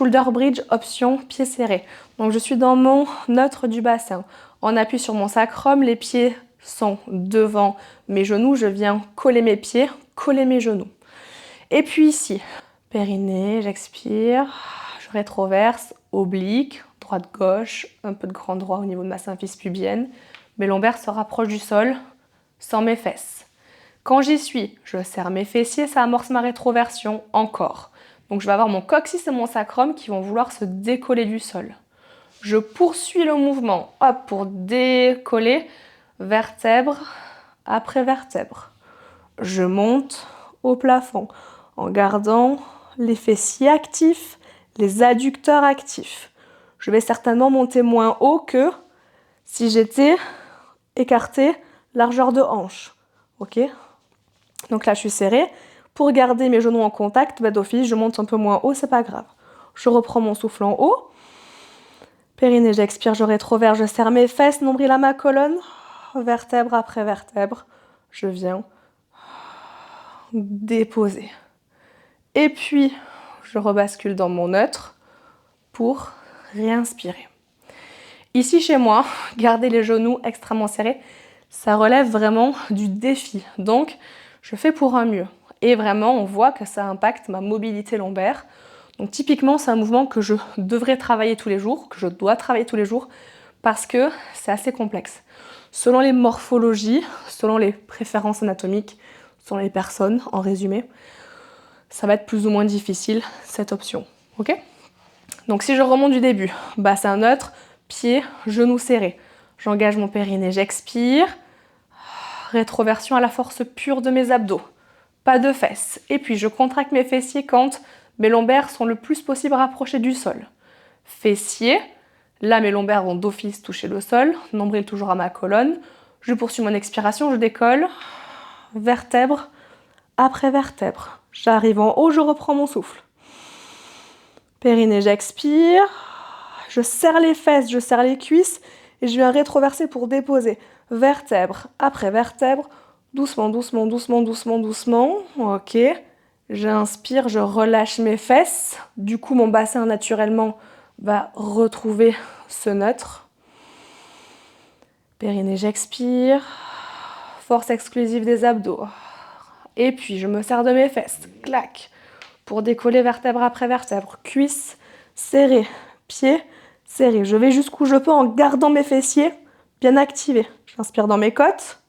shoulder bridge, option pieds serrés. Donc je suis dans mon neutre du bassin. On appuie sur mon sacrum, les pieds sont devant mes genoux. Je viens coller mes pieds, coller mes genoux. Et puis ici, périnée, j'expire, je rétroverse, oblique, droite-gauche, un peu de grand droit au niveau de ma symphyse pubienne. Mes lombaires se rapprochent du sol, sans mes fesses. Quand j'y suis, je serre mes fessiers, ça amorce ma rétroversion encore. Donc je vais avoir mon coccyx et mon sacrum qui vont vouloir se décoller du sol. Je poursuis le mouvement, hop, pour décoller, vertèbre après vertèbre. Je monte au plafond en gardant les fessiers actifs, les adducteurs actifs. Je vais certainement monter moins haut que si j'étais écartée largeur de hanche. Ok ? Donc là, je suis serrée. Pour garder mes genoux en contact, d'office, je monte un peu moins haut, c'est pas grave. Je reprends mon souffle en haut. Périnée, j'expire, je rétroverse, je serre mes fesses, nombril à ma colonne. Vertèbre après vertèbre, je viens déposer. Et puis, je rebascule dans mon neutre pour réinspirer. Ici, chez moi, garder les genoux extrêmement serrés, ça relève vraiment du défi. Donc, je fais pour un mieux. Et vraiment, on voit que ça impacte ma mobilité lombaire. Donc, typiquement, c'est un mouvement que je devrais travailler tous les jours, que je dois travailler tous les jours, parce que c'est assez complexe. Selon les morphologies, selon les préférences anatomiques, selon les personnes, en résumé, ça va être plus ou moins difficile, cette option. Ok ? Donc, si je remonte du début, bassin neutre, pieds, genoux serrés. J'engage mon périnée, j'expire. Rétroversion à la force pure de mes abdos. Pas de fesses. Et puis, je contracte mes fessiers quand mes lombaires sont le plus possible rapprochés du sol. Fessiers. Là, mes lombaires vont d'office toucher le sol. Nombril toujours à ma colonne. Je poursuis mon expiration, je décolle. Vertèbre après vertèbre. J'arrive en haut, je reprends mon souffle. Périnée, j'expire. Je serre les fesses, je serre les cuisses et je viens rétroverser pour déposer. Vertèbre après vertèbre. Doucement, doucement, doucement, doucement, doucement. Ok. J'inspire, je relâche mes fesses. Du coup, mon bassin, naturellement, va retrouver ce neutre. Périnée, j'expire. Force exclusive des abdos. Et puis, je me serre de mes fesses. Clac. Pour décoller vertèbre après vertèbre. Cuisses serrées. Pieds serrés. Je vais jusqu'où je peux en gardant mes fessiers bien activés. J'inspire dans mes côtes.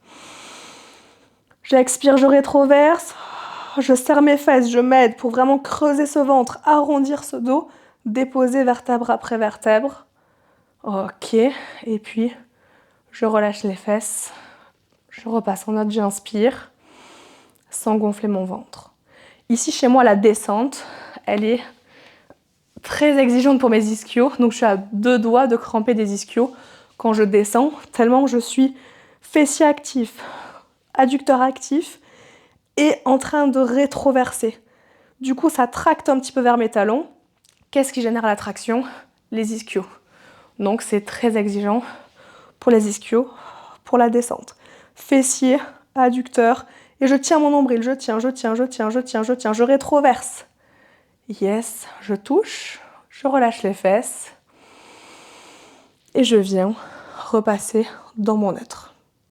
J'expire, je rétroverse. Je serre mes fesses, je m'aide pour vraiment creuser ce ventre, arrondir ce dos, déposer vertèbre après vertèbre. Ok, et puis je relâche les fesses. Je repasse en autre, j'inspire, sans gonfler mon ventre. Ici, chez moi, la descente, elle est très exigeante pour mes ischios. Donc, je suis à 2 doigts de cramper des ischios quand je descends, tellement je suis fessier actif, adducteur actif et en train de rétroverser. Du coup, ça tracte un petit peu vers mes talons. Qu'est-ce qui génère la traction ? Les ischios. Donc, c'est très exigeant pour les ischios, pour la descente. Fessier, adducteur, et je tiens mon nombril, je tiens, je rétroverse. Yes, je touche, je relâche les fesses et je viens repasser dans mon neutre.